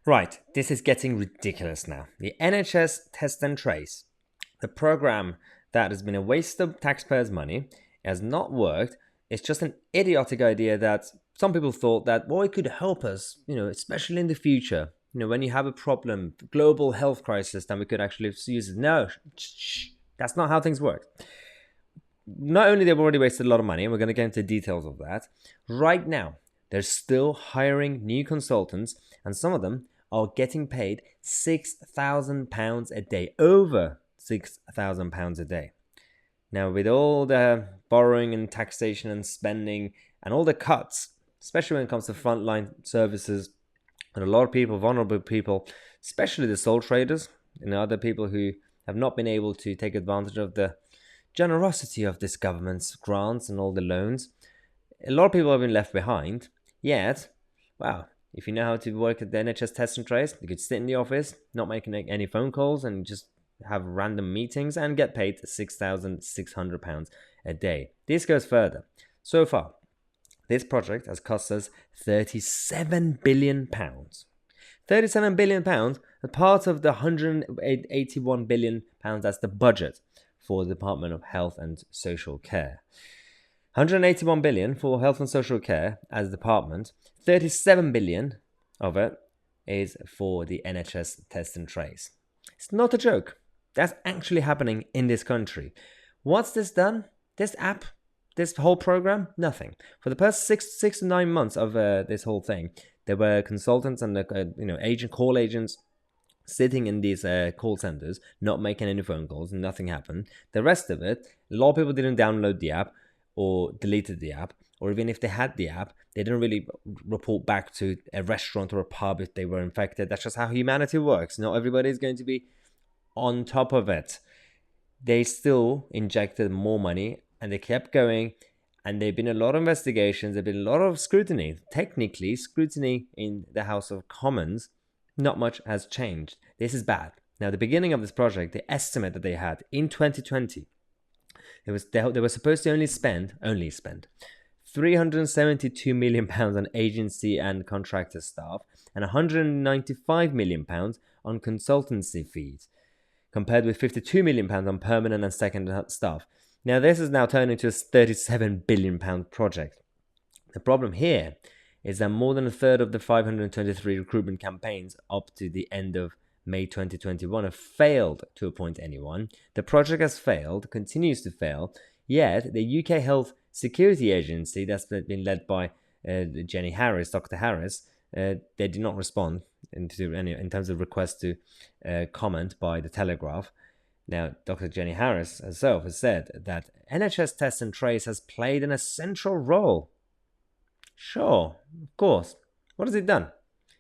Right, this is getting ridiculous now. The NHS Test and Trace, the program that has been a waste of taxpayers' money, has not worked. It's just an idiotic idea that some people thought that, well, it could help us, especially in the future. When you have a problem, global health crisis, then we could actually use it. No, that's not how things work. Not only they've already wasted a lot of money, and we're going to get into details of that, right now, they're still hiring new consultants, and some of them are getting paid £6,000 a day, over £6,000 a day. Now, with all the borrowing and taxation and spending and all the cuts, especially when it comes to frontline services, and a lot of people, vulnerable people, especially the sole traders and other people who have not been able to take advantage of the generosity of this government's grants and all the loans, a lot of people have been left behind. Yet, wow, if you know how to work at the NHS Test and Trace, you could sit in the office, not making any phone calls, and just have random meetings and get paid £6,600 a day. This goes further. So far, this project has cost us £37 billion. £37 billion as part of the £181 billion that's the budget for the Department of Health and Social Care. 181 billion for health and social care as a department. 37 billion of it is for the NHS Test and Trace. It's not a joke. That's actually happening in this country. What's this done? This app? This whole program? Nothing. For the past 6 to 9 months of this whole thing, there were consultants and call agents sitting in these call centers, not making any phone calls, and nothing happened. The rest of it, a lot of people didn't download the app or deleted the app, or even if they had the app, they didn't really report back to a restaurant or a pub if they were infected. That's just how humanity works. Not everybody is going to be on top of it. They still injected more money, and they kept going, and there have been a lot of investigations, there have been a lot of scrutiny. Technically, scrutiny in the House of Commons, not much has changed. This is bad. Now, the beginning of this project, the estimate that they had in 2020, they were supposed to only spend £372 million on agency and contractor staff and £195 million on consultancy fees, compared with £52 million on permanent and second staff. Now, this is now turned into a £37 billion project. The problem here is that more than a third of the 523 recruitment campaigns up to the end of May 2021 have failed to appoint anyone. The project has failed, continues to fail, yet the UK Health Security Agency, that's been led by Jenny Harris, Dr. Harris, they did not respond in terms of requests to comment by the Telegraph. Now, Dr. Jenny Harris herself has said that NHS Test and Trace has played an essential role. Sure, of course. What has it done?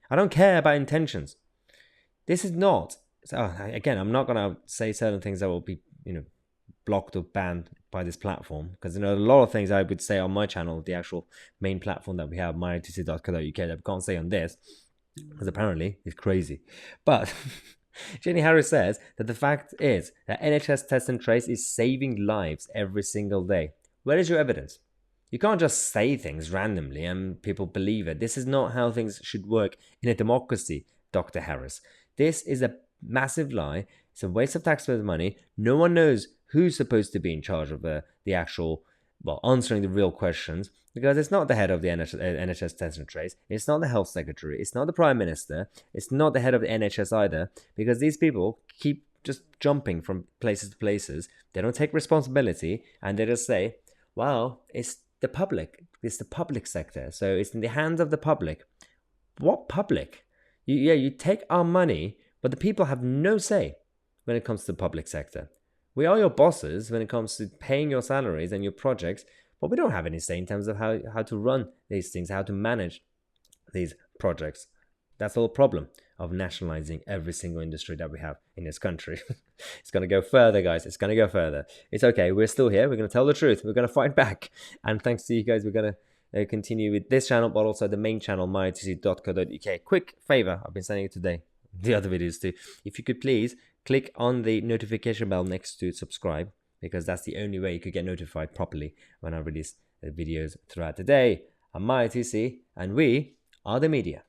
I don't care about intentions. This is not... So again, I'm not going to say certain things that will be, blocked or banned by this platform, because a lot of things I would say on my channel, the actual main platform that we have, myotc.co.uk, that we can't say on this, because apparently it's crazy. But Jenny Harris says that the fact is that NHS Test and Trace is saving lives every single day. Where is your evidence? You can't just say things randomly and people believe it. This is not how things should work in a democracy, Dr. Harris. This is a massive lie. It's a waste of taxpayers' money. No one knows who's supposed to be in charge of the actual, answering the real questions, because it's not the head of the NHS Test and Trace. It's not the Health Secretary. It's not the Prime Minister. It's not the head of the NHS either, because these people keep just jumping from places to places. They don't take responsibility, and they just say, well, it's the public. It's the public sector. So it's in the hands of the public. What public? You take our money, but the people have no say when it comes to the public sector. We are your bosses when it comes to paying your salaries and your projects, but we don't have any say in terms of how to run these things, how to manage these projects. That's the whole problem of nationalizing every single industry that we have in this country. It's going to go further, guys. It's going to go further. It's okay. We're still here. We're going to tell the truth. We're going to fight back. And thanks to you guys, we're going to continue with this channel, but also the main channel, myotc.co.uk. Quick favor, I've been sending it today, the other videos too. If you could please click on the notification bell next to subscribe, because that's the only way you could get notified properly when I release videos throughout the day. I'm myotc, and we are the media.